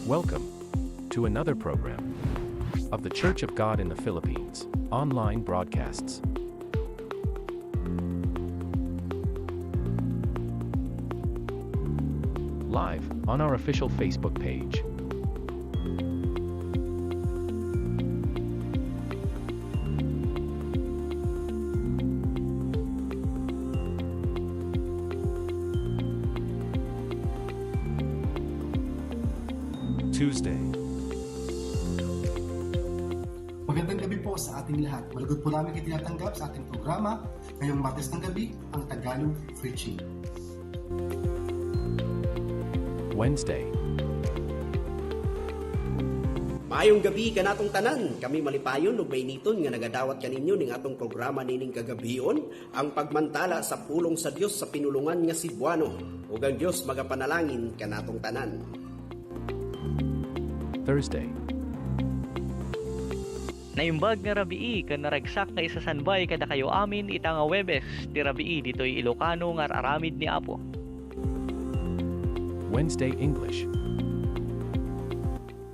Welcome to another program of the Church of God in the Philippines online broadcasts. Live on our official Facebook page. Tuesday. Magandang gabi po sa ating lahat. Malugod po namin itinatanggap sa ating programa ngayong Martes ng gabi, ang Tagalog Preaching. Wednesday. Maayong gabi kanatong tanan, kami malipayon ug mainiton nga nagadawat kaninyo ning atong programa nining kagabion, ang pagmantala sa pulong sa Dios sa pinulungan nga Cebuano. Ug ang Dios magapanalangin kanatong tanan. Thursday. Naimbag nga rabii kan naragsak nga isasanbay kada kayo amin ita nga Webes ti rabii ditoy Ilocano nga aramid ni Apo. Wednesday English.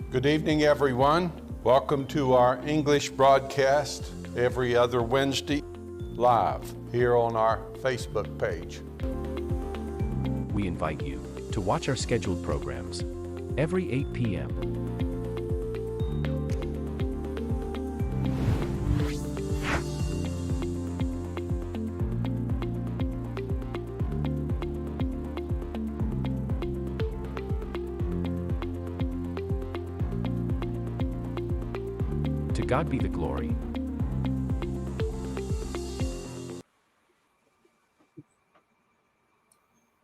Good evening, everyone. Welcome to our English broadcast every other Wednesday live here on our Facebook page. We invite you to watch our scheduled programs every 8 p.m. To God be the glory.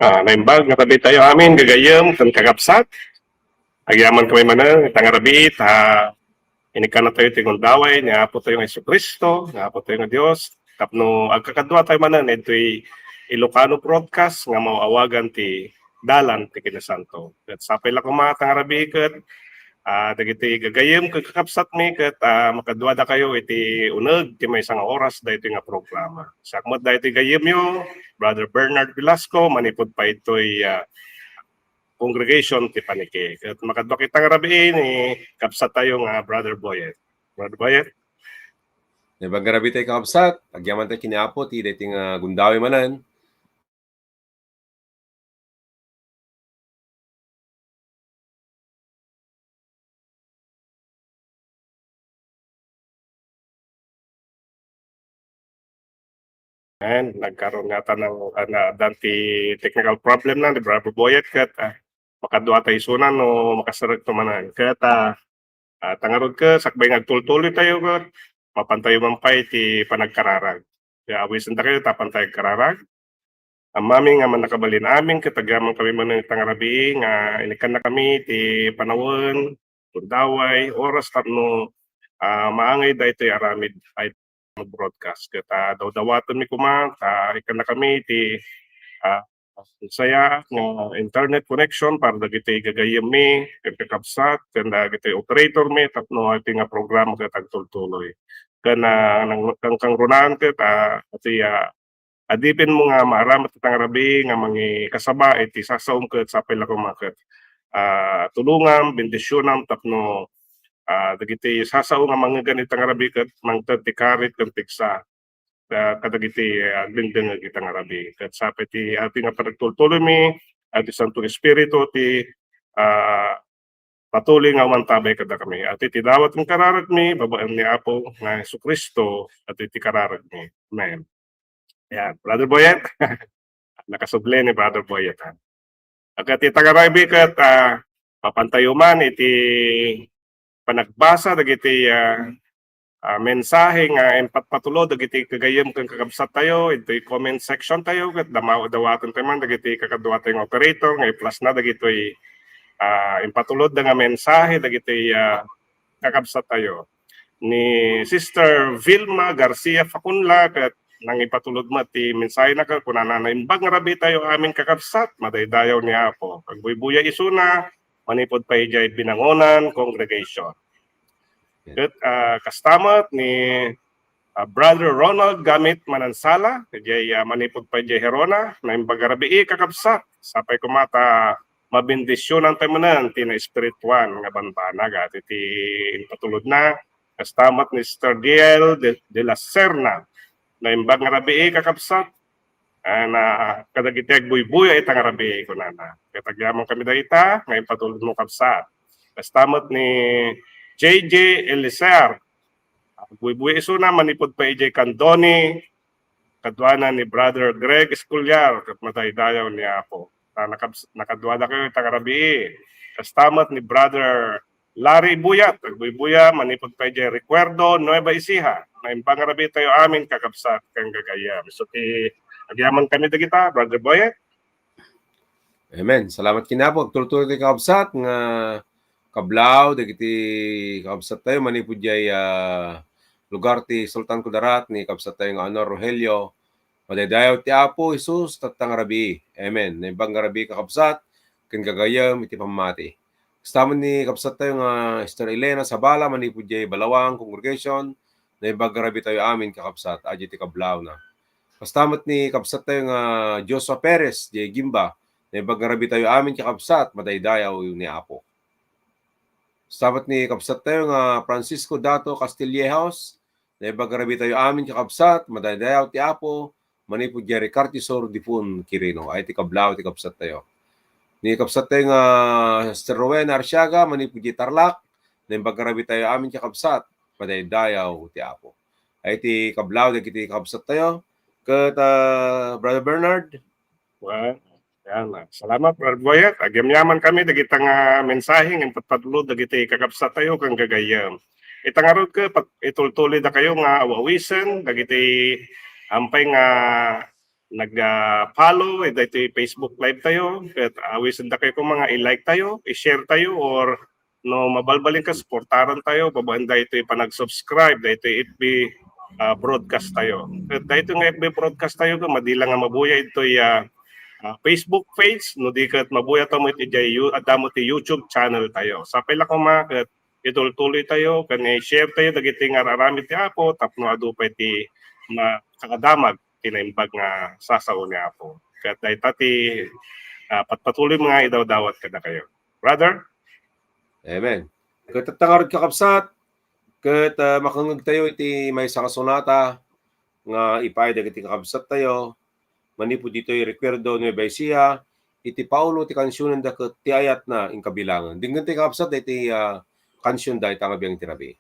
Naimbag nga tabi tayo amin gagayem kan kagapsat. Agyaman kami mana tangarabi ta inikan na tayo tingon daway ni Apo tayo nga Jesucristo, nga Apo tayo nga Dios. Tapno agkakadwa tayo manan ito'y Ilocano broadcast nga mauawagan ti dalan ti Kinasanto. Ket sapay la ko mga tangarabi ket dagiti gagayem kakapsat mi ket makadwada kayo iti uneg ti may isang oras daytoy nga programa. Sakmat daytoy gayem yo Brother Bernard Velasco manipod pa ito'y congregation ti paniki. Ket makadwa kita nga rabi ni kapsat tayo nga Brother Boyet. Brother Boyet. Nabagarabi tayo kakapsat, agyaman tayo kiniapo ti dating gundawi manan. And nagkaroon nga ta ng danti technical problem na ni Brother Boyet ket makadwa tayo sunan no makasarag tumanan ket tangarod ka sakbay nagtultuloy tayo ket mapantayo mampay ti panagkararag. Kaya awisan ta kayo tapantay kararag. Ang mami nga man nakabalin amin katagaman kami man ng tangarabi nga inikan na kami ti panawon tundaway oras tapno maangay daytoy aramid ay broadcast ket daw-dawaton mi kuma ikan na kami ti saya nga internet connection para dagiti gagayem mi ket kakabsat ken dagiti operator mi tapno iti nga programa ket agtultuloy ken kang runan ket ati adipin mo nga maaramat ti tangarabi nga mangi kasaba iti sasaom ket sapay la kumaket tulungan, bendisyonan, tapno dagiti sasao nga mga ganitang arabi kat mangtadtikarit kan tiksa kadagiti dingding kitang arabi kat sapay ti ati nga panagtultuloy mi ati Santo Espiritu ti patuloy nga mantabay kada kami ati ti dawat ng kararag mi babaan ni Apo nga Jesucristo ati ti kararag mi. Amen. Yan, Brother Boyet. Nakasuble ni Brother Boyet. Agad ti tagarabi kat papantayo man iti panagbasa dagiti mensahe nga empatpatulo dagiti kagayem kang kakabsat tayo iti comment section tayo ket dawatan tayo man dagiti kakadwa tayong operator nga i-plus na dagiti empatulod nga mensahe dagiti kakabsat tayo ni Sister Vilma Garcia Facunla ket nang ipatulod mo ti mensahe na kunana na imbag nga rabi tayo amin kakabsat madaydayaw ni Apo pagbuy-buya isuna manipod pa ijay binangonan congregation. Ket kastamat ni Brother Ronald Gamit Manansala ijay manipod pa ijay Herona na imbagarabi kakabsat sapay kumata mabendisyonan tayo manan ti na espirituan nga banbanag at iti patulod na kastamat ni Sister Diel de la Serna na imbagarabi kakabsat na kadagiti agbuy-buya itang arabi kunana. Katagyaman kami dayta ngay patulod mo kapsat. Kastamat ni JJ Eliser. Agbuy-buya isuna manipod pa ijay Candoni kadwana ni Brother Greg Esculyar kat mataydayaw ni Apo. Nakadwada kayo itang arabi. Kastamat ni Brother Larry Buyat. Agbuy-buya manipod pa ijay Recuerdo Nueva Ecija. Na impang arabi tayo amin kakapsat kang gagayam. So agyaman kami dagita, Brother Boyet. Amen. Salamat kinapog. Tultuloy tayo kakabsat nga kablaw, dagiti kakabsat tayo, manipod jay lugar ti Sultan Kudarat, ni kakabsat tayo nga Honor Rogelio, madaydayaw ti Apo, Jesus, tatang rabi. Amen. Naimbang rabi kakabsat, kan gagayam, iti pamati. Kastaman ni kakabsat tayo nga Sister Elena Sabala, manipod jay Balawang Congregation, naimbang rabi tayo amin kakabsat, adyo ti kablaw na. Kastamat ni kapsat tayo nga Joshua Perez, di Gimba, na ibagarabi tayo amin kakapsat, madaydayaw ni Apo. Kastamat ni kapsat tayo nga Francisco Dato Castillejaos, na ibagarabi tayo amin kakapsat, madaydayaw ti Apo, manipod Jerry Cartisor Dipun Quirino, ay ti kablaw ti kapsat tayo. Ni kapsat tayo nga Sister Rowena Arsiaga, manipod di Tarlac, na ibagarabi tayo amin kakapsat, madaydayaw ti Apo. Ay ti kablaw, di ti kakapsat tayo. Ket Brother Bernard. Well, yan. Salamat Brother Boyet. Agyamyaman kami dagitang mensahe ng patpatulod dagiti kakabsat tayo kang gagayam. Itangarod ka itultuloy da kayo nga awawisen dagiti ampay nga nag-follow dagiti Facebook live tayo ket awisen da kayo kung mga i-like tayo, i-share tayo or no mabalbalin ka suportaran tayo babaan da ito panag-subscribe da ito FB broadcast tayo. Dahito nga FB broadcast tayo madila nga mabuya ito Facebook page no di kat mabuya ta mo iti adamo ti YouTube channel tayo. Sapay la kuma ket itultuloy tayo kani share tayo dagiti nga raramid ti Apo tapno adu pa ti makakadamag tinaimbag nga sasao ni Apo. Ket dayta ti patpatuloy mga idawdawat kada kayo. Brother? Amen. Ket tangarod kakabsat ket makangeg tayo iti may sakasunata nga ipay dagiti kakabsat tayo manipud ditoy Recuerdo Nueva Ecija iti Paulo ti kansyonen da ket ti ayat na ing kabilangan dinggen ti kakabsat iti kansyon da ita nga biang tirabi.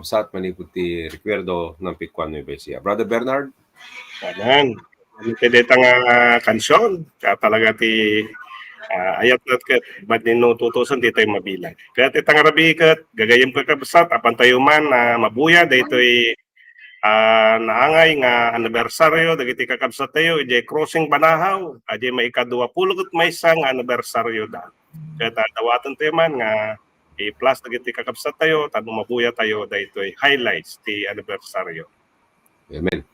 kakabsat manipud ti recuerdo ng Pikwan Nueva Ecija. Brother Bernard? Kanan. Ano ti deta nga kansyon, kaya talaga ti ayat na kat, ba't nino tutusan di tayo mabilang. Kaya itang rabi kat, gagayam ka kabsat, apan tayo man na mabuya, dahito naangay nga anibersaryo, dagiti kakabsat tayo, ijay crossing Banahaw, ajay maikadua pulot may isang anibersaryo da. Kaya dawatan tayo man nga, i-plus dagiti kakabsat tayo, tanong mabuya tayo, dahito highlights ti anibersaryo. Amen.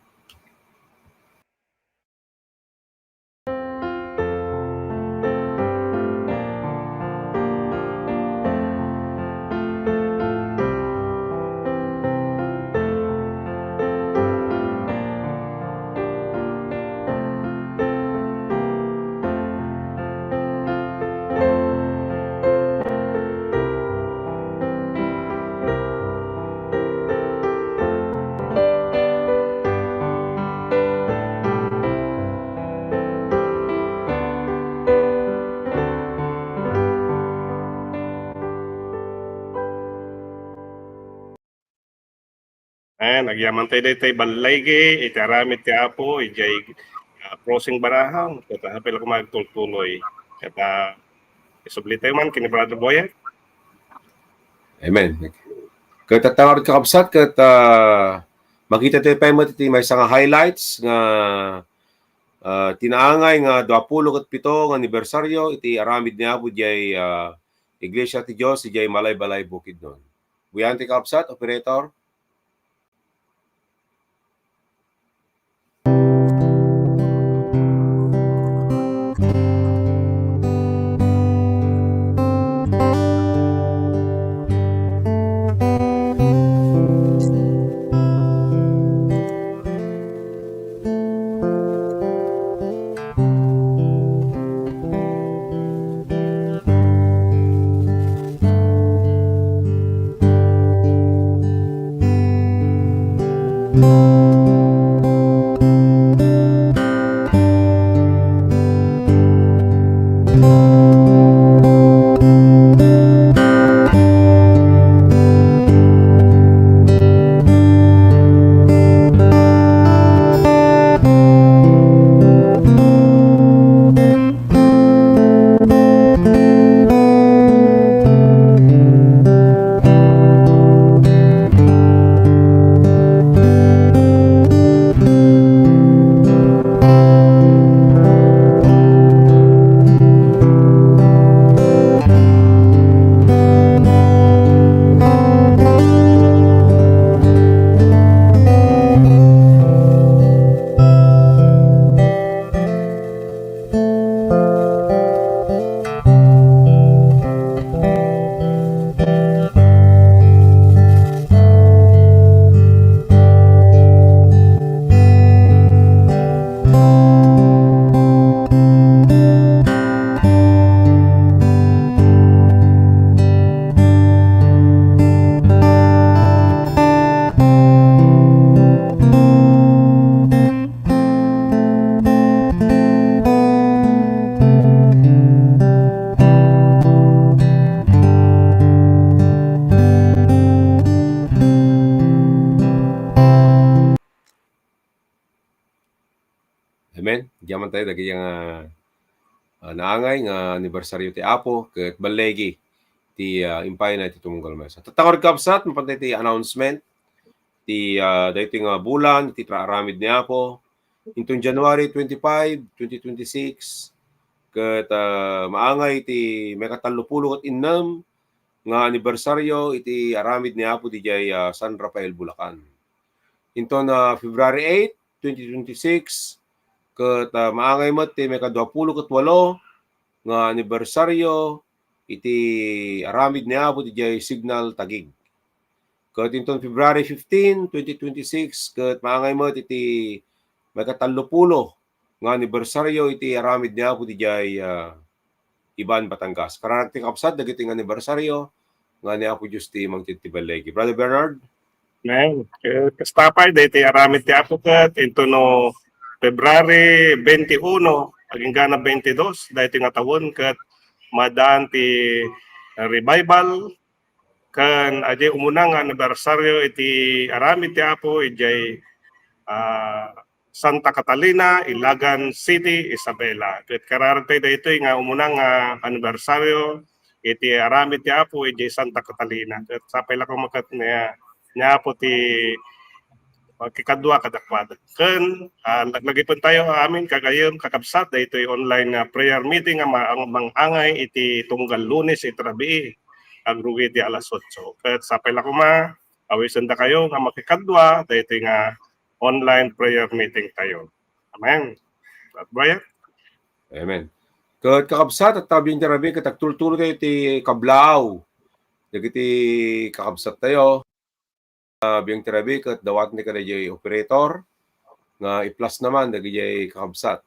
Nagyaman tayo dito balaygi, itaramit ti Apo, ijay crossing Banahaw, kaya hapil ako magtultuloy. Kaya isubli tayo man, kini Brother Boyet. Amen. Kat tatawag kakabsat, kat makita tayo pa mo may isang highlights nga tinaangay nga 27 nga anibersaryo, iti aramid niya po jay Iglesia ti Diyos, ijay Malay-Balay Bukidnon. Buyan ti kakabsat, operator? Amen. Diyaman tayo dagi yang naangay nga anibersaryo ti Apo ket balegi ti impay na ti tumunggal mesa. Tatangor kapsat mapantay ti announcement ti daytoy nga bulan ti traaramid ni Apo intong January 25, 2026 ket maangay ti mekatallupulo ket innam nga anibersaryo iti aramid ni Apo di San Rafael Bulacan. Inton February 8, 2026 ket maangay met ti meka-28 nga anibersaryo iti aramid ni Apo ti Signal Taguig. Ket inton February 15, 2026 ket maangay met iti meka-30 nga anibersaryo iti aramid ni Apo ti Iban Batangas. Kararag ti kapsat dagiti nga anibersaryo nga ni Apo Dios ti mangted ti balegi. Brother Bernard? Ngayon, kastapay dahito aramid ti Apo ket into no February 21 aging gana 22 dahito nga tawon ket madaan ti revival kan ajay umunang nga anibersaryo iti aramid ti Apo ijay Santa Catalina, Ilagan City, Isabela. Ket kararagtay daytoy nga umunang nga anibersaryo iti aramid ti Apo ijay Santa Catalina. Ket sapay la ko makat niya Apo ti kikadwa kadakwada. Ken naglagipon tayo amin kagayem kakabsat daytoy online nga prayer meeting nga mangangay iti tunggal Lunes iti rabii agrugi ti alas 8. Ket sapay la ko awisan da kayo nga makikadwa daytoy nga online prayer meeting tayo. Amen. At bayan? Amen. Ket kakabsat at tabing tirabi ket agtultulo tayo ti kablaw. Dagiti kakabsat tayo. Biyang tirabi ket dawat ni kadayjay operator nga i-plus naman dagiti kakabsat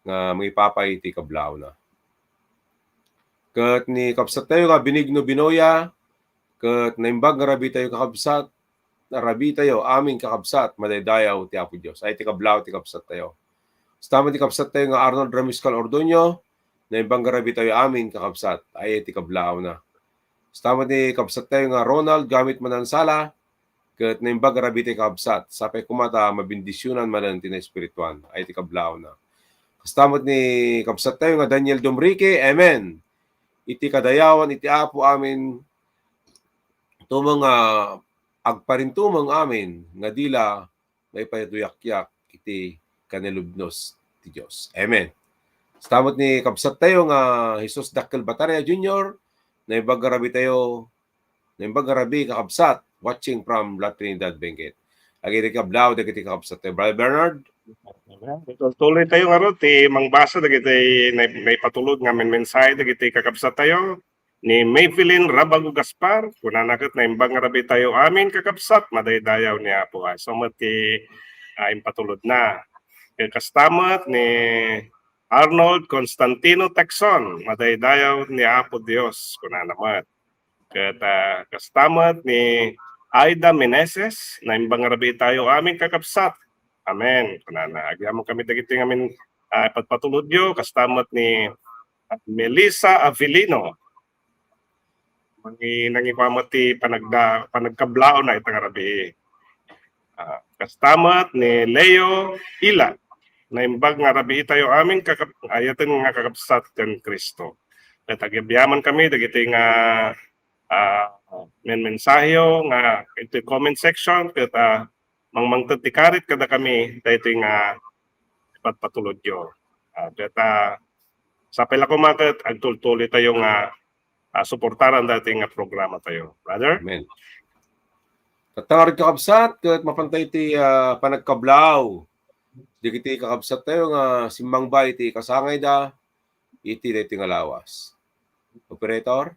nga mangipapay ti kablaw na. Ket ni kabsat tayo nga Benigno Binoya ket naimbag nga rabi tayo kakabsat narabi tayo aming kakabsat madaydayaw ti Apo Dios ay ti kablaw ti kabsat tayo. Stama ti kabsat tayo nga Arnold Ramiscal Ordonio naimbag nga rabi tayo aming kakabsat ay ti kablaw na. Stama ti kabsat tayo nga Ronald Gamit Manansala ket naimbag nga rabi tayo kakabsat sapay kumata mabindisyonan manan ti na espirituan ay ti kablaw na. Kastamot ni kabsat tayo nga Daniel Domrique, amen. Iti kadayawan iti Apo amin tumang agparintumang amin nga dila may payatuyak-yak iti kanilubnos ti Dios. Amen. Kastamot ni kabsat tayo nga Jesus Dakkel Bataria Jr. naimbag nga rabi tayo kakabsat watching from La Trinidad Benguet. Agiti kablaw dagiti kakabsat tayo. Brother Bernard. Tuloy tayo nga ro ti mangbasa dagiti naipatulod nga mensahe dagiti kakabsat tayo ni Mayphilin Rabago Gaspar kunanaket na imbang nga rabi tayo amin kakabsat madaydayaw ni Apo. So mati impatulod na. Kastamat ni Arnold Constantino Texon madaydayaw ni Apo Dios kunanamat. Ket kastamat ni Aida Meneses na imbang nga rabi tayo amin kakabsat. Amen. Kunana agyamon kami dagiti ngamin patpatulod yo kastamat ni Melissa Avilino. Nangipamat ti panagkablao na itang arabi. Kastamat ni Leo Ila na imbag nga rabi tayo amin ayatan nga kakabsat ken Kristo. Ket agyaman kami dagiti nga mensahyo nga iti comment section ket mangtikarit kada kami daytoy nga patpatulod yo. Ket sapay la ko maket agtultuloy tayo nga suportaran dating nga programa tayo. Brother? Amen. Katangarid kakabsat ket mapantay ti panagkablaw. Digiti kakabsat tayo nga simbang bay ti kasangay da iti dayti nga lawas. Operator?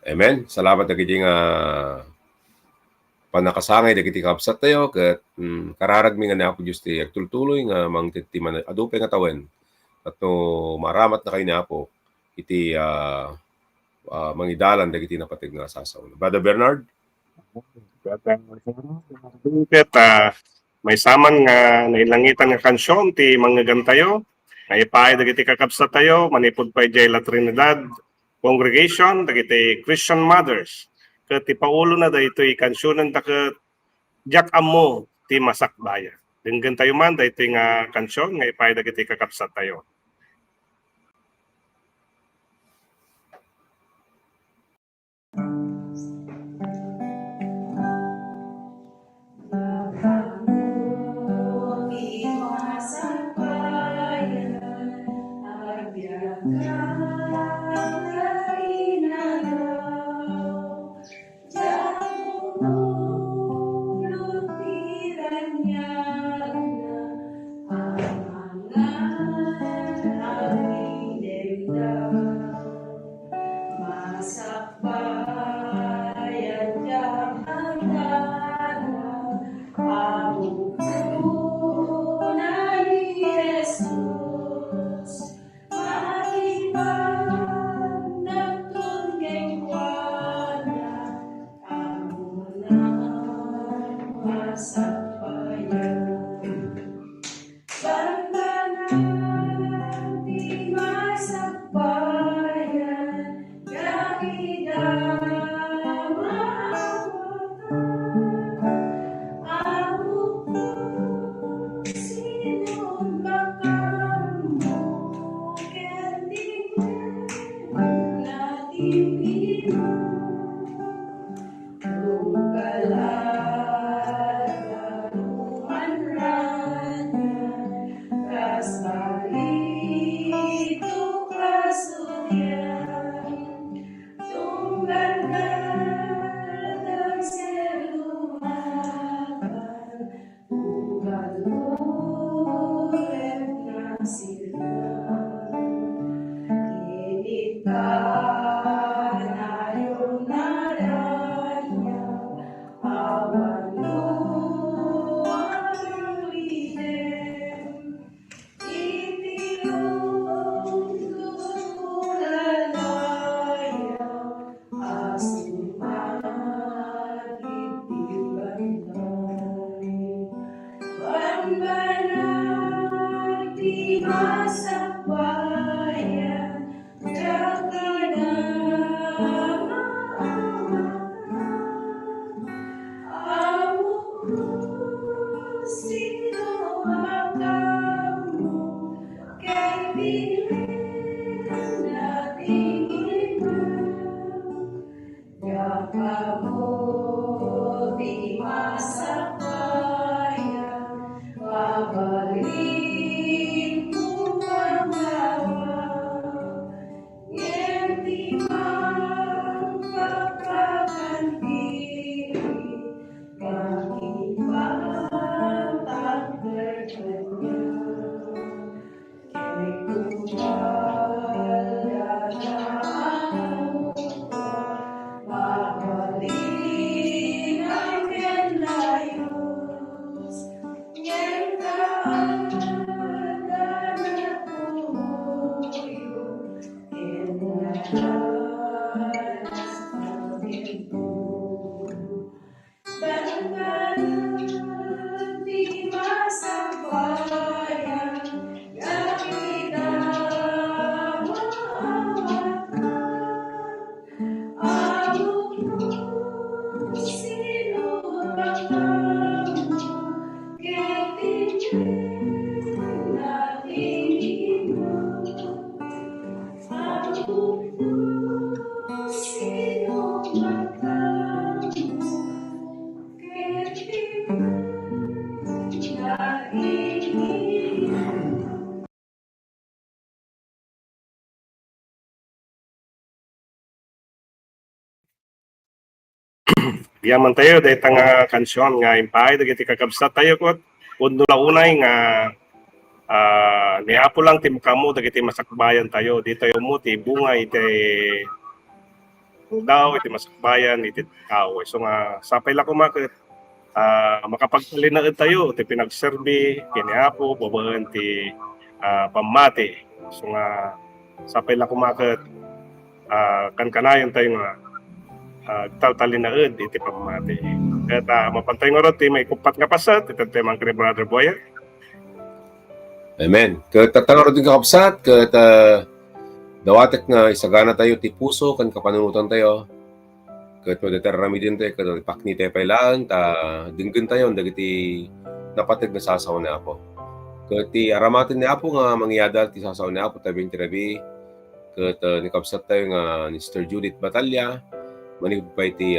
Amen. Salamat na kiti nga panakasangay dagiti kabsat tayo ket kararagmi nga Apo Dios ti agtultuloy nga mangtiti man adupay nga tawen at no maramat na kay ni Apo iti mangidalan dagiti napatig nga sasaw. Brother Bernard? Ket may saman nga nailangitan nga kansyon ti manggagan tayo. Naipay dagiti kakabsat tayo manipud pay jay La Trinidad Congregation dagiti Christian Mothers. Ket ti paulo na daytoy kansyonan ta ket jak ammo ti masakbayan. Denggan tayo man daytoy nga kansyon nga ipay dagiti kakabsat tayo. Yaman tayo dahil nga kansyon nga impay dagiti kakabsat tayo kot kundo la unay nga niapo lang tim kamo dagiti masakbayan tayo di tayo mo ti bunga iti daw iti masakbayan iti tao so nga sapay la kumakit makapagsalinaad tayo ti pinagserbi kini Apo babaen ti pamati. So nga sapay la kumaket kan kanayon tayo nga taltalinaad iti pamati. Ket mapantay nga ti may kupat nga pasat iti temang kini Brother Boyer. Amen. Ket tatangaro din kakabsat, ket dawatek nga isagana tayo ti puso kan kapanunutan tayo. Ket madatarami din tayo, ket ipakni tayo pailaan, dinggen tayo, dagiti napatid na sasaw na Apo. Ket ti aramatin ni Apo nga mangyadal ti sasaw ni Apo tabing ti rabi. Ket nikabsat tayo nga ni Sister Judith Batalya, manipay ti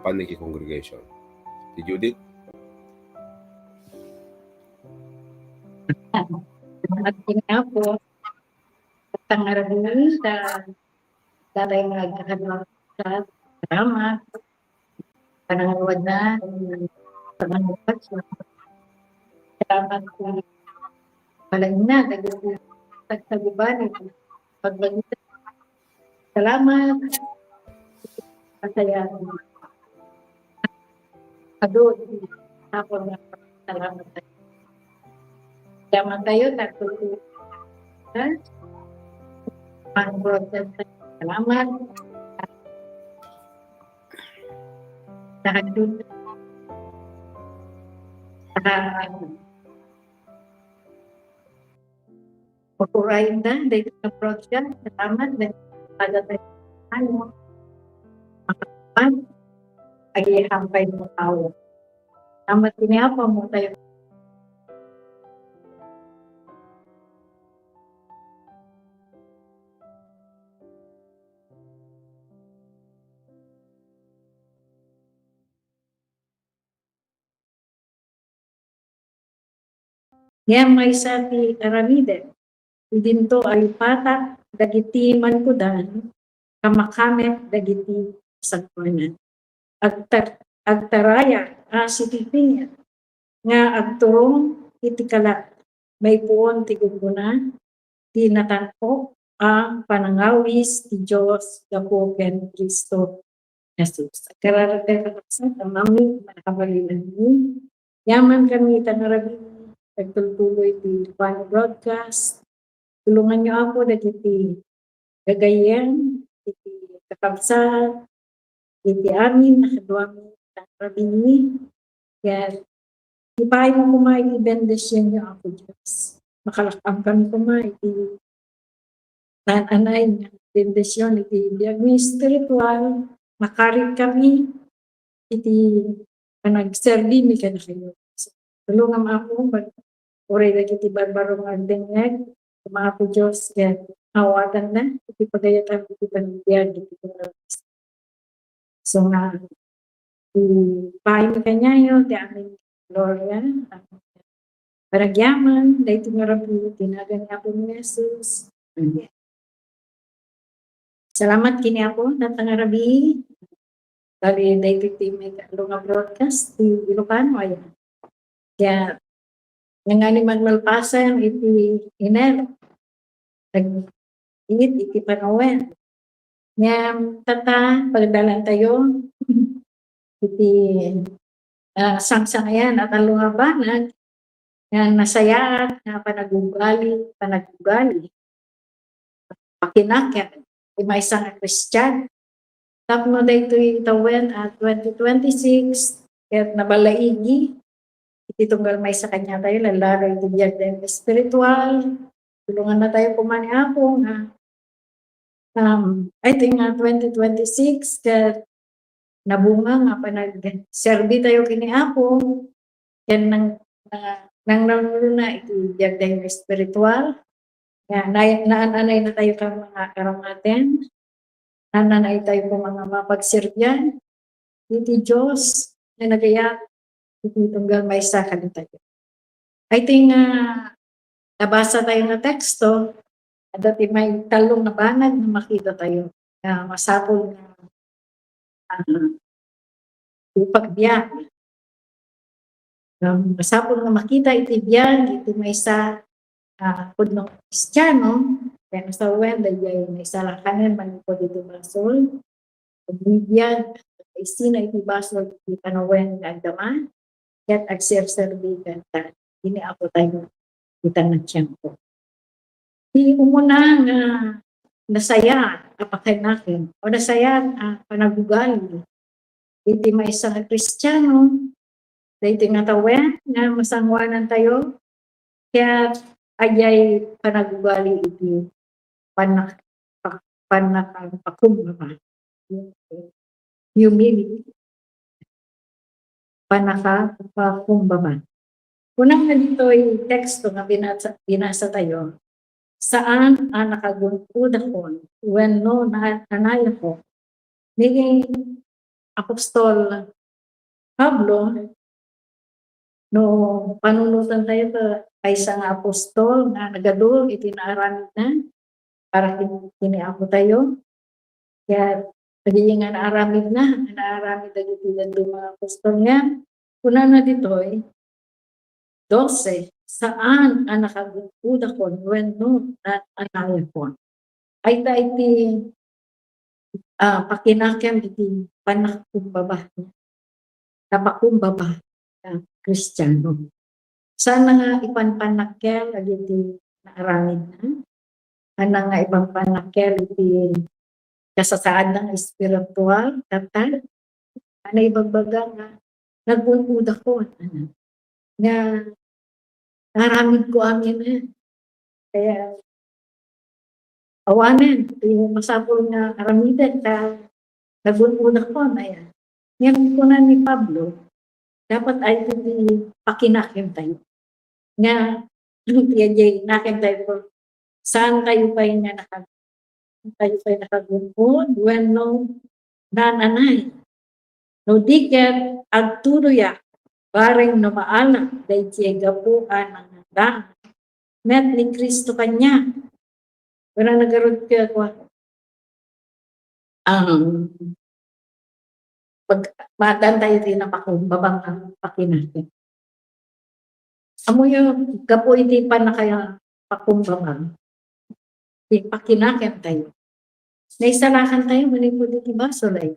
Paniki Congregation. Ti Judith. Salamat din ako. Tangarabi sa tatay nga nagkakadwa sa salamat. Panangawad na. Panangawad sa salamat ko. Malang na. Tagsaguban. Pagbagita. Salamat. Masaya. Adod. Ako na. Salamat tayo. Salamat tayo. Nagtutulungan. Pang-broadcast. Salamat. Nagtutulungan. Pagkurain na. Dahil sa broadcast. Salamat. Dahil pada tayo. Ano? Makapan. Agihampay mo tao. Salamat tinapa mo tayo. Yan may sa ti aramide. Idinto ay patak dagiti mankudan kamakamet dagiti sagpanan. Agtaraya asitipinga nga agturong iti kalat may puon ti guguna ti natangko ang panangawis ti Diyos gapo ken Kristo Jesus. Kararate kakasat ang mami makabalinan ni yaman kami tanarabi nagtultuloy ti One Broadcast. Tulungan niyo ako dagiti gagayen, iti kakabsat, iti amin, nakaduami, rabini. Kaya, ipahay mo kumay, i-bendesyon niyo ako, Diyos. Makalakam kami kumay, iti nananay, bendesyon, iti biyagmi spiritual, makarit kami, iti panagserbi, mi ka na kayo. Tulungan mo ako, oray lagi ti barbarong agdengeg, mga po Diyos, kaya awatan na, iti pagayatan, iti panibiyag, iti panibiyag. So nga, ipahin ka niya yun, di aming Gloria, paragyaman, dahil iti marabi, tinagan niya po ni Jesus. Salamat kini ako, natangarabi, dahil dahil iti may kalunga broadcast, iti Ilocano, ayan. Kaya, nga man malpasan, iti iner, nag-init, iti panawen. Nga tata, pagdalan tayo, iti sangsangayan at alungabanag, nga nasayaan, nga panagugali, pakinakyan, iti may isang Christian. Tapno da ito itawen at 2026, kaya nabalaigi, iti tunggal may sa kanya tayo, lalaro iti biyag na spiritual, tulungan na tayo kumani ako nga, I think 2026, kaya nabunga nga pa nag-serbi tayo kini ako, kaya nang na iti biyag na spiritual, kaya naananay na tayo ka mga karamaten, naananay tayo ko mga mapagsirbyan, iti Diyos, na nagayak, iti tunggal may sa kanita. I think nabasa tayo na teksto, at dati may talong na banag na makita tayo na masapol na ipagbiyak. Masapol na makita iti biyag, iti may sa pudnong Kristiyano, kaya sa wenda yung may sa lakanan, manipod iti basol, pagbibiyag, isina iti basol, iti panawen na agdaman, Ket agserserbi kanta. Ini ako tayo kita na tiyempo. Di umuna nga nasaya apakinakin o nasaya panagugali. Iti may isang Kristiyano, dahil tinatawen nga masangwanan tayo, kaya ayay panagugali iti panakapakumbaba. Humility. Panakapakumbaba. Unang na dito ay teksto nga binasa tayo, saan ang nakagungkod ako when no nanay ako. Ni Apostol Pablo, no panunutan tayo ay isang apostol na nagadul, itinaaramid na para kiniako tayo. Kaya nagiging naaramid na ito yung mga apostol niya. Una na dito ay 12, saan ang nakagungkod ako when no nanay ako. Ay ta iti pakinakyan iti panakumbaba. Napakumbaba na Kristiyano. Sana nga ipanpanakkel iti naaramid na. Ana nga ibang panakkel iti kasasaad ng espiritual, tatal. Ana ibagbaga nga nagungkod ako. Nga naaramid ko amin. Kaya awanen, masapol nga aramidan ka nagungkod ako na yan. Ngayon ko na ni Pablo, dapat ay pakinakim tayo. Nga, nakim tayo po, saan kayo pa yung nakagungkod when no nananay. No diket agturuya, bareng no maalam, dahil siya gapuan ng handa. Met ni Kristo kanya. Wala nagarod ka ako. Pag matan tayo din na pakumbabang ang pakinakin. Amo yung gapo iti pa na kaya pakumbabang. Pakinakin tayo. Naisalakan tayo, manipod iti basolay.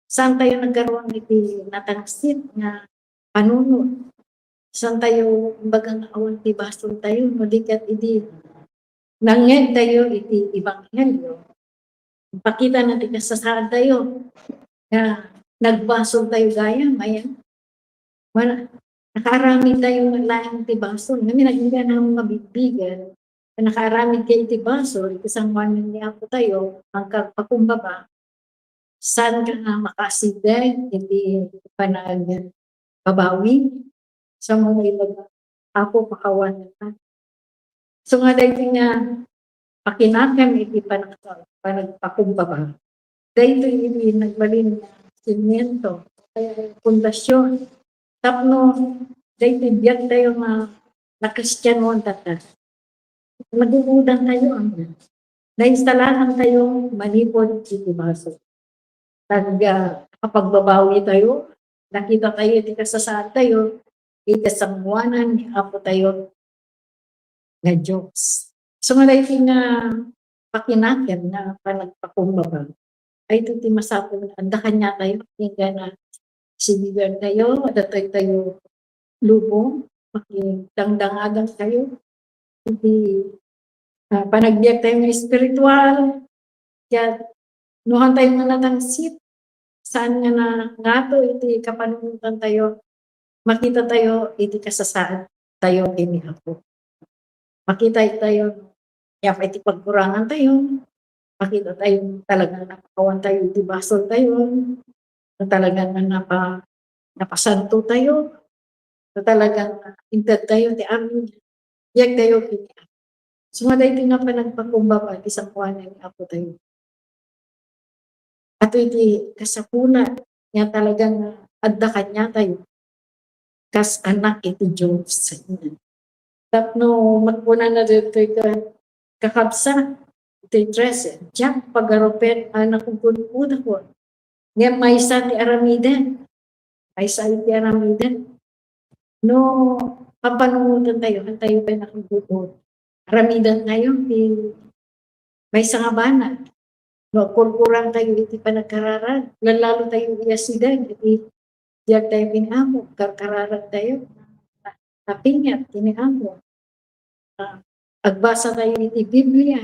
Saan tayo nagkaroon iti natangsit na panunod? Saan tayo, bagang awan iti basol tayo, malikat iti nanged tayo iti ibanghelyo. Pakita natin kasasaan tayo. Nagbasol tayo gaya, mayan. Nakaramid tayo ng laing tibasol. Kami naging ng mabibigan. Nakaramid kayo tibasol, isang wanan niya po tayo, ang pakumbaba. Saan ka nga makasigay, hindi panagbabawi sa mga ibang ako pakawan na. So nga dahil nga pakinakam iti panagpakumbaba. Dahil ito nagbalin na simyento, kaya pundasyon. Tapno, dahil biyag tayo na Kristiyano ang tatas. Magugudan tayo ang nainstalahan tayo manipod iti baso. Kapag babawi tayo, nakita tayo, iti kasasaan tayo, ikasamwanan ni Apo tayo na Diyos. So nga dahil nga pakinakyan na panagpakumbaba, ay ito ti masapong na andakan niya tayo, hingga na sinigan tayo, adatoy tayo lubong, makitangdangagan tayo, hindi panagbiyak tayo ng espiritual, kaya nuhan tayo nga natangsit, saan nga na nga to, iti kapanunutan tayo, makita tayo, iti kasasaan tayo, ini ako. Makita tayo, kaya iti pagkurangan tayo, makita tayo talagang napakawan tayo, iti basol tayo, na talagang napasanto tayo, na talagang intad tayo, ti amin, yak tayo, kiniyak. So nga dahil nga pa nagpakumbaba, isang kuwanan ni Apo tayo. At iti kasapuna, nga talagang addakan niya tayo, kas anak iti Diyos. Tapno magpuna na dito kakabsa, iti 13, diyak pagaropet, anak kong kunpuda ko. Ngayon may isa ti aramidan, may isa ti aramidan. No, pampanunutan tayo, tayo pa nakagubod. Aramidan tayo, may isa nga banat. No, kurkurang tayo, iti panagkararan. Lalo tayo iyasidan, iti diag tayo piniamo, karkararan tayo, napingat, kiniamo. Agbasa tayo iti Biblia,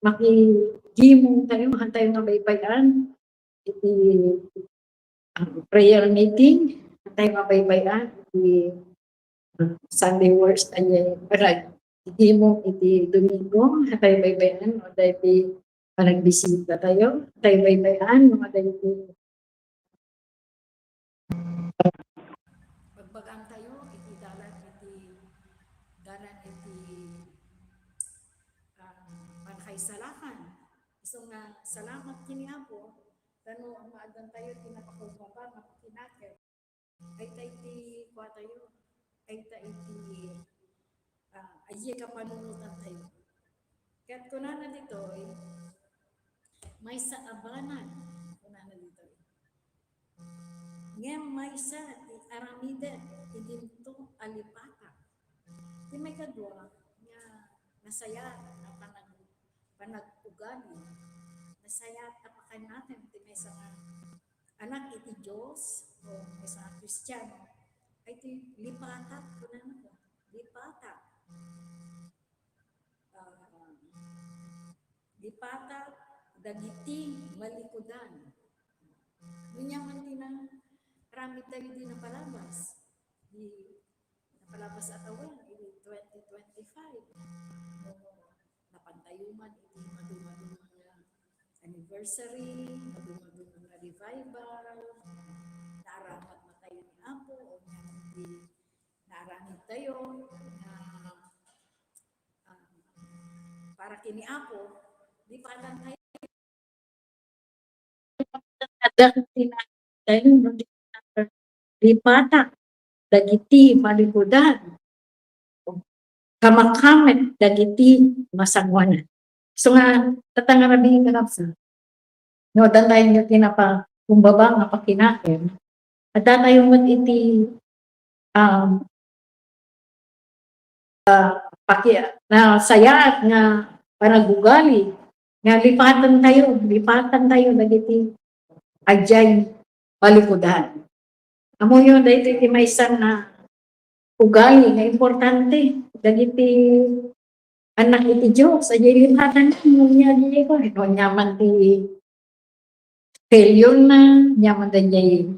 makigimong tayo, tayo nga baybayan, iti prayer meeting, tayo nga baybayan, iti Sunday works tayo, gimong iti Domingo, tayo baybayan, o tayo iti panagbisita tayo, tayo baybayan, mga tayo iti pagbagang tayo, iti dalan iti panakaisalakan. So nga, salamat kini Apo, tano ang maadan tayo, tinapakaubaba, mapakinakit. Ay tayo iti, kuha tayo, ay tayo iti, ayye ka panunutan tayo. Kaya't kunana dito, may sa abanan, kunana dito. Ngayon may sa aramida, idinto alipata. Di may kadwa, nga nasaya na panag-ugali. Nasaya at apakan natin, di may sa anak iti Diyos, o may sa Kristiyano, ay iti lipatat, kunana ko, lipatat. Lipatat, dagiti, malikudan. Ngunyaman din na ramit tayo din na palabas. Napalabas at awan, 2025. Napantayuman, iti madumado mga anniversary, madumado mga revival, naaramat na tayo ni Apo, o naaramit tayo, na para kini Apo, di patan tayo. Lipata, dagiti malikudan, kamakamet, dagiti masangwanan. So nga, tatangarabi ka sa no, danay nyo tinapa, kumbaba nga pakinakin, at danay mo iti na sayaat nga panagugali, nga lipatan tayo, dagiti ajay balikudan. Amo yun, dahil iti may isang na ugali nga importante, dagiti anak iti Diyos, ajay lipatan niya ko, ito nyaman ti failure na, nyaman danyay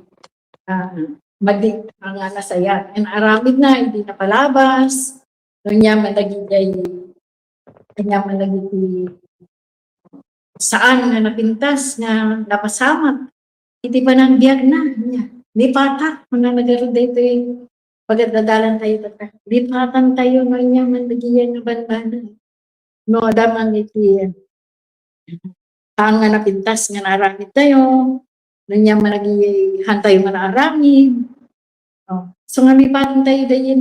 madik ang nasaya. And aramid na, hindi napalabas, nyaman dagiti nyaman dagiti saan nga napintas nga napasamat. Iti pa ng biyag na niya. Lipatan, mga nagaro dito pagdadalan tayo. Lipatan tayo nga niya man nagiyan nga bandanan. No, adaman iti ang nga napintas nga naramid tayo. No, niya man nagihan tayo nga naaramid. So nga lipatan tayo dahil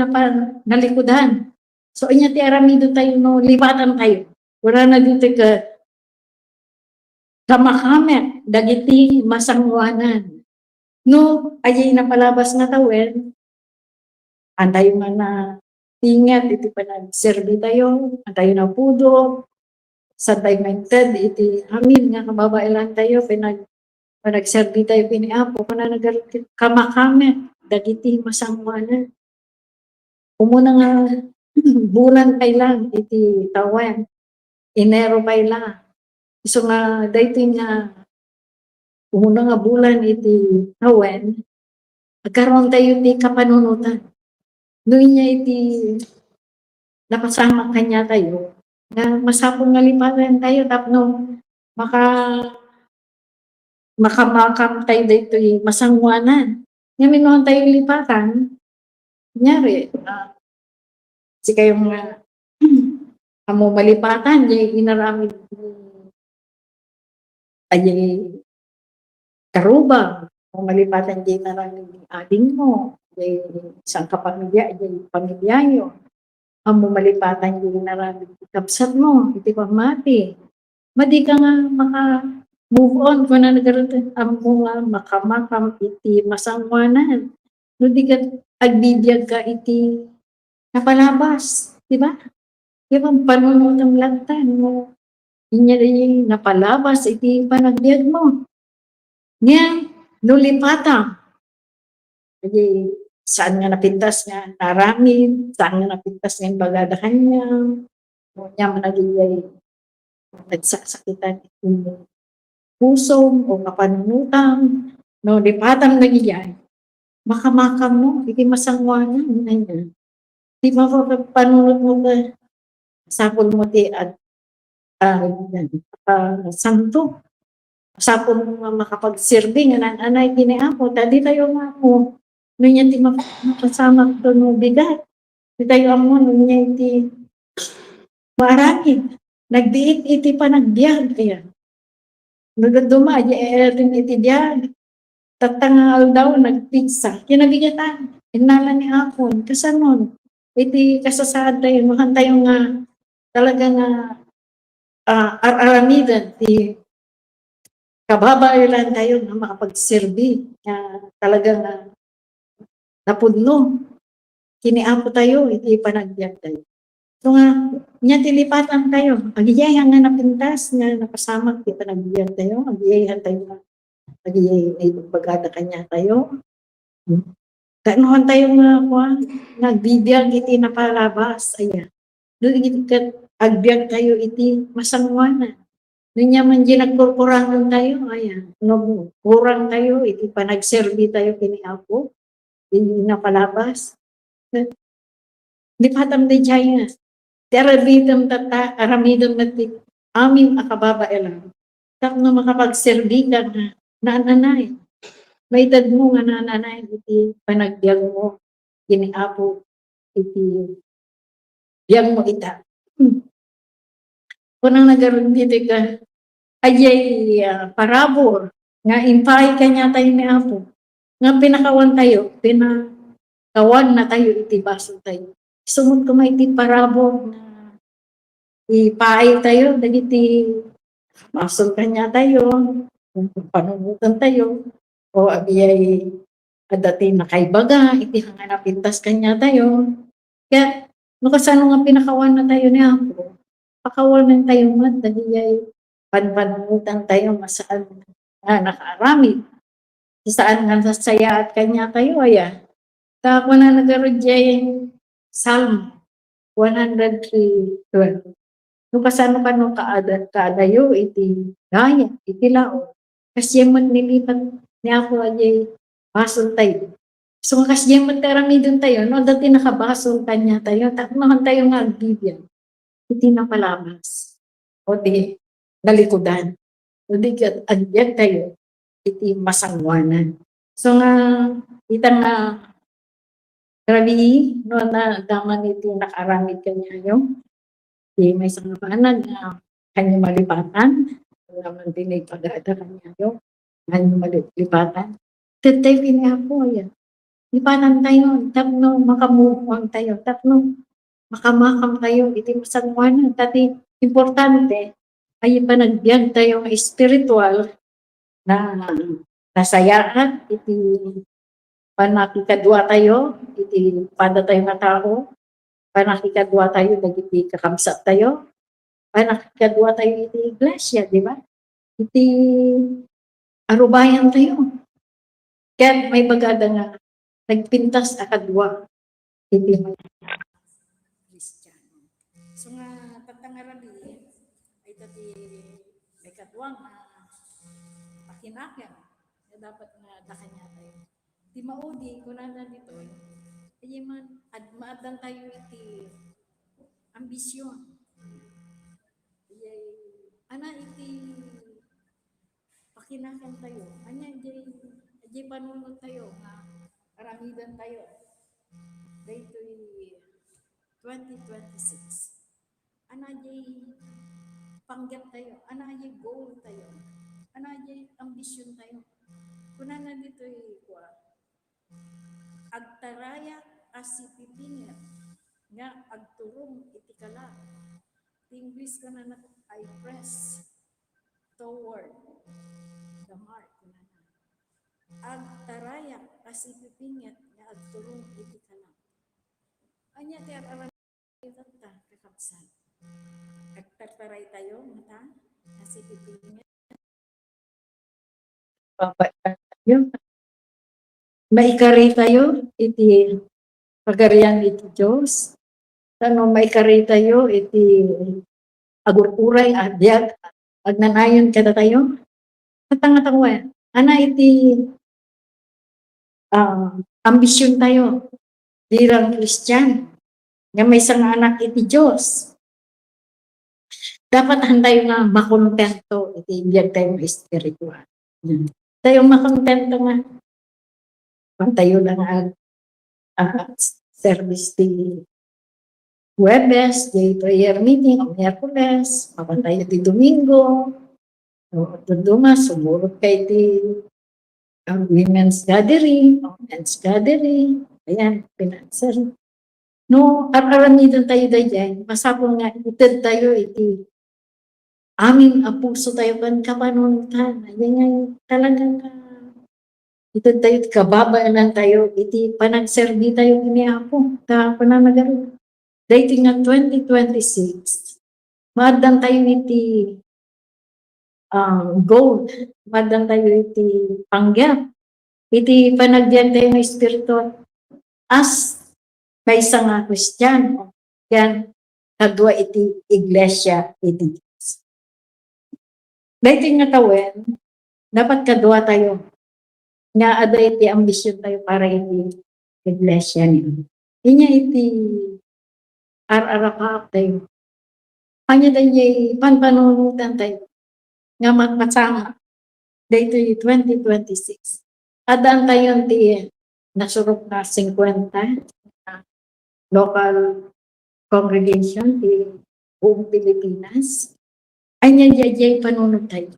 nalikudan. So inya ti aramido tayo, no, lipatan tayo. Wala na dito ka kamakamet, dagiti masangwanan. No, ayay na palabas nga tawen, antayo nga na tingat, iti panag-serve tayo, antayo na pudo, sa tayo mainted, iti amin nga kababailan tayo, panag-serve tayo piniapo, kamakamet, dagiti masangwanan. Umuna nga, bulan kailan, iti tawen, Enero kailan. So nga, dahito nga, umuna nga bulan iti tawen, agkaroon tayo iti kapanunutan. Noon niya iti napasama kanya tayo, na masapong nga lipatan tayo, tapno makamakam tayo dito masangwanan. Nga minuhan tayo lipatan, kunyari, si kayong amo malipatan, di inaramid ayay karuba, kung malipatan di inaramid ading mo, di isang kapamilya, di pamilyayo, amo malipatan di inaramid kapsat mo, iti pamati. Madi ka nga maka-move on kung na nagaroon amo nga makamakam iti masangwanan. No di ka agbibiyag ka iti napalabas, di ba? Di ba, panunod ng lantan mo, inya rin napalabas, iti panagbiag mo. Ngayon, nulipata, Jadi, saan nga napintas nga naramid, saan nga napintas nga yung bagada kanya, niya managiyay nagsasakitan yung puso o kapanunutang, no, lipatan nagiyay, makamakam mo, hindi masangwanan, na niya. Di mapapanunod mo ka, sapol mo ti at santo. Sapol mo nga makapagsirbing, anay kini ako, tadi tayo nga mo, no niya ti mapasama ko no bigat. Di tayo amo, no niya ti marami. Nagdiit iti pa nagbiag kaya. Nagduma, rin iti biag. Tatangal daw, nagpizza. Kinabigatan. Inala ni Apon. Kasanon. Iti kasasad tayo. Makan tayo nga talaga nga aramidan. Ti kababayalan tayo nga makapagserbi. Talaga nga napudno. Kiniapo tayo. Iti panagbiag tayo. So nga, niya tilipatan tayo. Agiyayan nga napintas nga napasama kita nagbiyan tayo. Agiyayan tayo nga. Agiyayan ay magbagada kanya tayo. Kanohan tayo nga nagbibiyag iti napalabas. Ayan. Doon iti agbiag tayo iti masangwanan. Doon niya man di nagkurkurangan tayo. Ayan. No, kurang tayo iti panagserbi tayo kiniapo. Hindi napalabas. Lipatam di jaya. Aramidam tata, aramidam nati, amin akababaelan. Tapno makapagserbi ka na nanay. May edad mo nga nanay, iti panagbiag mo, kiniapo, iti biag mo ita. Kunang nagaroon dito ka, ayay parabor, nga impay kanya tayo ni Apo. Nga pinakawan tayo, pinakawan na tayo, iti baso tayo. Sumod ko may iti parabor na ipaay tayo, dagiti masol kanya tayo, panunutan tayo, o abiyay dati nakaibaga, iti nga napintas kanya tayo. Kaya, kasano nga pinakawan na tayo ni Apo, pakawan na tayo man, dagiyay panpanunutan tayo, masaan nakaarami. Saan nga sasaya at kanya tayo, ayan. Tako na nagarodyay Psalm 103:12. Nung kasano ka nung kaadayo, iti gaya, iti lao. Kasi yaman nilipat niya ako ajay basol tayo. So kasi yaman karami dun tayo, no, dati nakabasol kanya tayo, takmahan tayo nga agbibyan. Iti napalabas. O di, nalikudan. O di, agyan tayo, iti masangwanan. So nga, itang grabe, no, na daman iti nakaramid kanya yung may isang panag na kanya malipatan, naman din ay pag-aada kanya yung kanya malipatan. Tatay niya po, yan. Lipatan tayo, tapno makamukuang tayo, tapno makamakam tayo, iti masangwanan. Tati, importante, ay panagbiyan tayo spiritual na nasayaan, iti panakikadwa tayo, iti pada tayo nga tao, panakikadwa tayo, nagiti kakamsat tayo, panakikadwa tayo iti iglesia, di ba? Iti arubayan tayo. Kaya may bagada nga, nagpintas akadwa, iti mga Kristiyano. So nga, tatangarabi, ay tati may kadwang pakinakyan, na dapat nga dakanya tayo. Di maudi, kunana dito, ay man, maadan tayo iti ambisyon. Ana iti pakinakan tayo. Anya di panunod tayo nga aramidan tayo. Dito 2026. Ana di panggap tayo. Ana di goal tayo. Ana di ambisyon tayo. Kunana dito agtaraya asipipingat nga agturong iti kala. English ka na I press toward the mark. Agtaraya asipipingat nga agturong iti kala. Anya ti araran ita kakapsan. Agtartaray tayo mata asipipingat. Papaitan tayo. maikari tayo, iti pagarian iti Diyos. Tano maikari tayo, iti agururay, adyag, agnanayon kada tayo. Katanga-tawa, ana iti ambisyon tayo, dirang Kristiyan, nga may isang anak iti Diyos. Dapat handay nga makontento, iti biyag tayo espiritual. Tayo makontento nga, pantayo lang service di Huwebes, di prayer meeting, o Miyerkules, mapantayo di Domingo, o Duduma, sumurot kay di women's gathering, o men's gathering, ayan, pinanser. No, araramidan tayo dyan, masapon nga, itid tayo, iti amin puso tayo kan kapanunutan. Ayan nga, talagang itid tayo, kababaanan tayo, iti panagserbi tayo iniapo, ta pananagarin. Dating nga 2026, maadang tayo iti gold, maadang tayo iti panggap, iti panagdiyan tayo ng espiritu as may isang Kristiyan. Yan, kadwa iti iglesia iti Diyos. Dating nga tawen, dapat kadwa tayo, nga ada iti ambisyon tayo para iti iglesia niyo. Inya iti ararakaap tayo. Kanya tayo panpanunutan tayo nga magpasama dito yung 2026. Adaan tayo ti nasurok na 50 local congregation ti buong Pilipinas. Ay niya jay panunod tayo.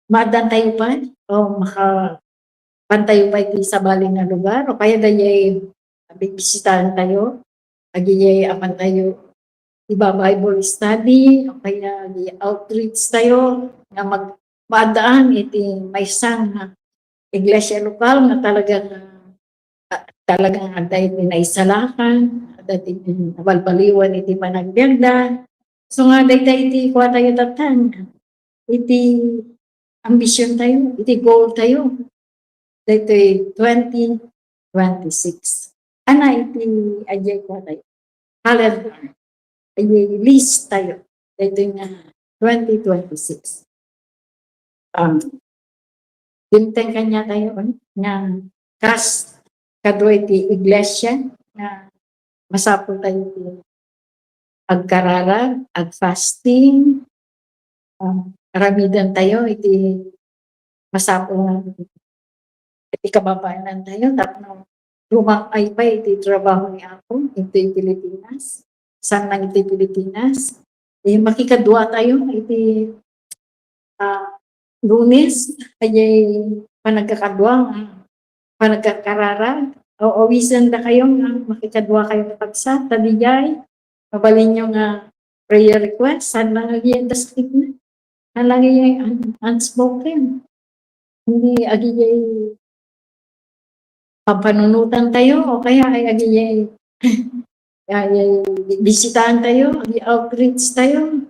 Maadaan tayo pa o makapantayo pa iti sa baling na lugar o kaya dayay bibisitahan tayo. Agiyay apan tayo iba Bible study o kaya outreach tayo nga maadaan iti may isang iglesia lokal na talagang aday iti naisalakan, aday iti nabalbaliwan iti panagbiagda. So nga aday tayo iti kuha tayo tatan, iti ambisyon tayo, iti goal tayo. Dito 2026. Ana iti ajay kuha tayo. Calendar. Ajay list tayo. Dito nga 2026. Dinteng kanya tayo nga kas kadwa iti iglesia nga masapol tayo iti agkarara, ag-fasting, ramidan tayo iti masapol nga iti kababayanan tayo tapos lumangay pa iti trabaho ni ako iti Pilipinas. Saan lang iti Pilipinas? Makikadwa tayo iti Lunes, ay panagkakadwa, panagkakarara, o awisan na kayo nga, makikadwa kayo pagsa, tabigay, mabalin nyo nga prayer request, saan lang agyan taskip na, saan lang agyan unspoken, hindi agyan pampanunutan tayo, o kaya ay agyan bisitahan tayo, outreach tayo,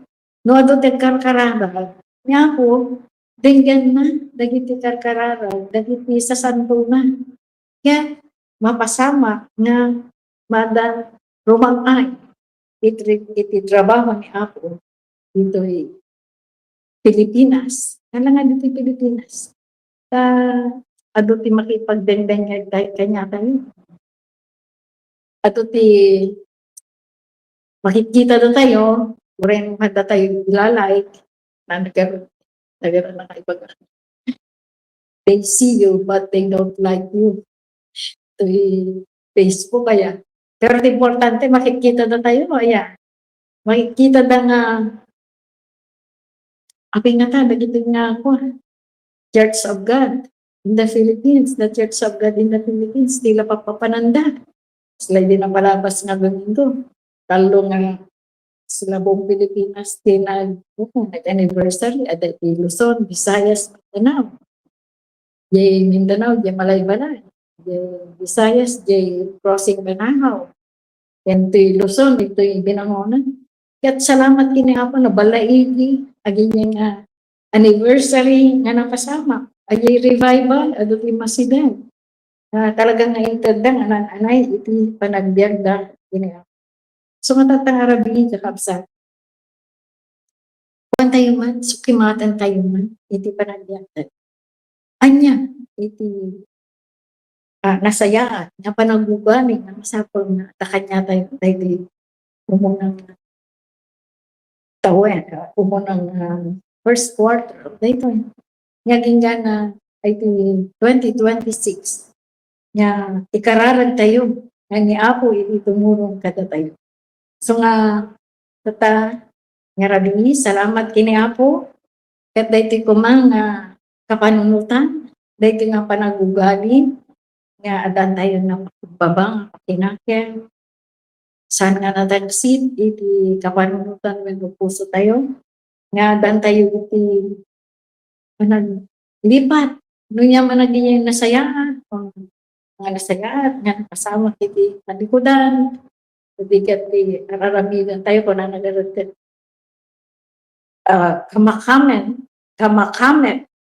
no ado karkarara, niya po, denggan na, dagiti karkarara, dagiti sa santo na. Kaya, mapasama nga madan rumangay iti trabaho ni Apo dito Pilipinas. Kala nga dito Pilipinas. Ado ti makipagdengdeng kanya tayo. Ado ti makikita na tayo, uring mada tayo ilalike, na nagkaroon na kaibaga. They see you but they don't like you. Ito Facebook kaya. Pero importante makikita na tayo. Kaya makikita na nga aping nga ta, nagito nga ako. Church of God in the Philippines. The Church of God in the Philippines. Dila papapananda. Sila din ang palabas nga ganito. Talo nga sila buong Pilipinas nag-anniversary at Luzon, Visayas, Mindanao. Jay Mindanao, jay Malay-Balay. Jay Visayas, jay Crossing Banahaw. Yan ito'y Luzon, ito'y Binangonan. Kaya't salamat kini ako na balaigi, agin yung anniversary nga nakasama. Ajay revival, ado'y masidan. talagang naintendang anan-anay iti panagbiag da kini Apo. So matatang arabi kakabsat. Kuan tayo man, sukimatan tayo man, iti panagbiag da. Anya, iti nasayaan, nga panagugani, nga masapag na takanya tayo di umunang tawen, umunang first quarter, dito. Nga gingana, iti 2026, nga ikararag tayo, nga ni Apo, iti tumurong kada tayo. So nga, tata, nga rabi, salamat kini Apo, kat dayti kumang kapanunutan, dayti nga panagugali, nga adan tayo na magbabang, kinakyan, saan nga natagsit, iti kapanunutan, ng puso tayo, nga adan tayo iti lipat, no niya managing nasayaan, mga nasayaan, nga nakasama iti palikudan, bigat di araramidan tayo kung na nagarated. Kamakamen,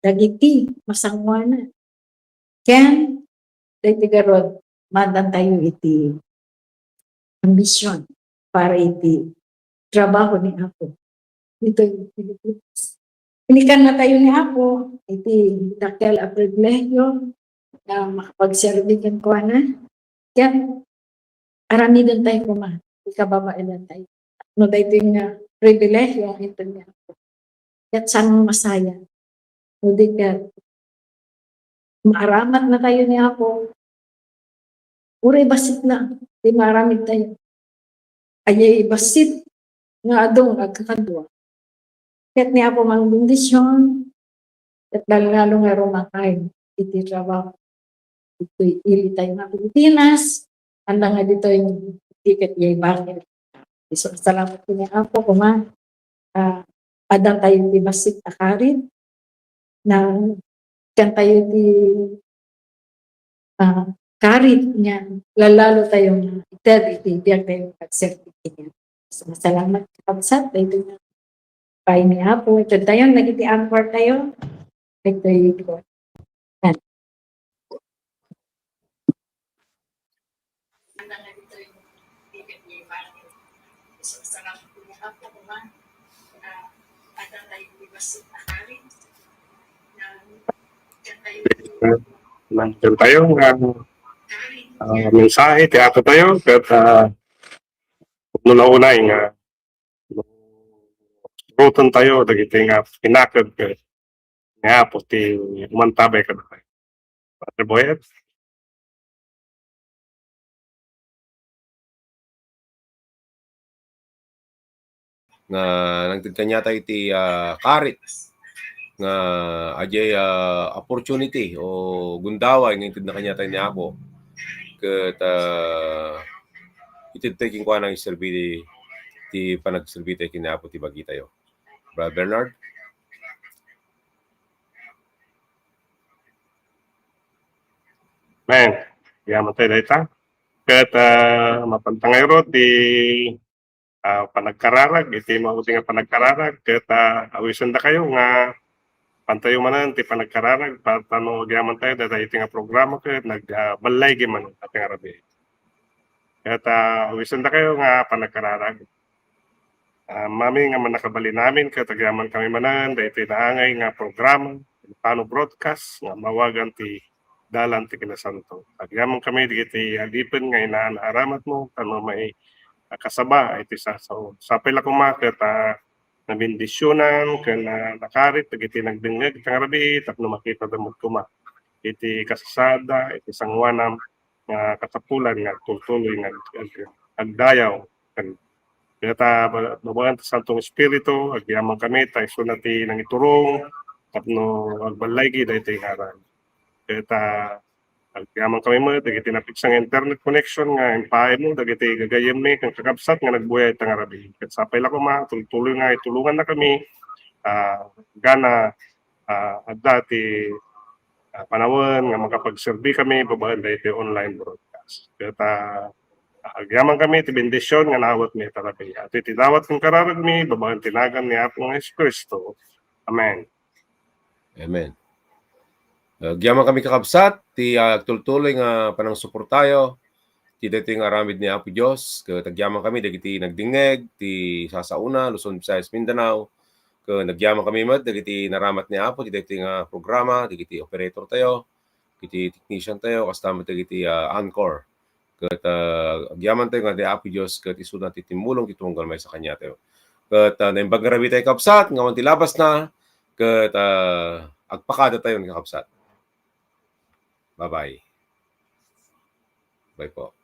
dagiti, masangwanan. Ken, dagiti garod, madan tayo iti ambisyon para iti trabaho ni Apo. Dito yung Pilipinas. Pinikan na tayo ni Apo, iti dakel a pribilehiyo na makapagserbigan ko na. Ken, aramidan tayo kuma, ikababailan tayo. No, dahito yung pribilehyo ito niya. Kat saan masaya. Hindi ka, maaramat na tayo ni Apo. Uray basit na, di maaramid tayo. Ayay basit, nga adong agkakadwa. Kat ni Apo mang bendisyon, at lalo nga rumakain, iti trabaho. Ito'y ili tayo ng Pilipinas, handa nga dito yung ticket yay bakit. So, salamat po ni Apo, kuma, adang tayo di basit akarin, na kan tayo di karit niya, lalalo tayong iti biyag tayong pag-certificate niya. So, salamat kapsat, ito na pay ni Apo. Ito tayo, nagiti-angkor tayo. Ito yung Nandiyan tayo mensahe, teatro tayo, kat una-unay nga rutan tayo, dagiti nga pinakad nga po ti umantabay ka na tayo. Padre Boyet? Nga nagtagkanya tayo iti karit nga ajay opportunity o gundaway nga itid na kanya tayo ni Apo ket itid taking kuha ng serbi ti panagserbi tayo kini Apo ti bagi tayo. Brother Bernard? Men, yaman tayo dayta. Ket mapantangay ro ti panagkararag, iti mabuti nga panagkararag, ket awisan da kayo nga pantayo manan ti panagkararag, patano agyaman tayo, dada iti nga programa ket nagbalay giman ating arabi. Ket awisan da kayo nga panagkararag. Mami nga manakabali namin, ket agyaman kami manan, da iti naangay nga programa, paano broadcast, nga mawagan ti dalan ti kinasanto. Agyaman kami, di iti alipin nga inaaramat mo, kano may kasaba iti so sapay la kumaket na bendisyonan ken nakarit iti nagdengeg iti arabi tapno makita damod kuma iti kasasada iti sangwanam nga katapulan nga tultuloy nga agdayaw ken kata babagan ta Santong Espiritu agyaman kami tayo sunati nang iturong tapno agbalay gid iti ngaran kata agyaman kami mo, dagiti napiksang internet connection nga impaay mo, dagiti gagayem ni, kang kakabsat nga nagbuhay itang arabi. Kat sapay lang ko tuloy nga itulungan na kami, gana at dati panahon nga makapagserbi kami, babaan na ito online broadcast. Kat agyaman kami, iti bendisyon nga nawat mi tarabi. At iti dawat kong kararag mi, babaan tinagan ni Apong Jesu Cristo. Amen. Amen. Gyaman kami kakabsat, ti tultuloy nga panang suportayo, ti dating aramid ni Apo Diyos, tagyaman kami, dagiti nagdingeg, ti sasauna, Luzon, Visayas, Mindanao, nagyaman kami mat, dagiti naramat ni Apo, ti dating programa, dagiti operator tayo, dagiti technician tayo, kasama dagiti Anchor. Agyaman tayo nga di Apo Diyos, isunat ti timulong, ti tunggal may sa kanya tayo. Naimbag nga rabi tayo kakabsat, ngawan ti labas na, agpakada tayo ni kakabsat. Bye-bye. Bye po.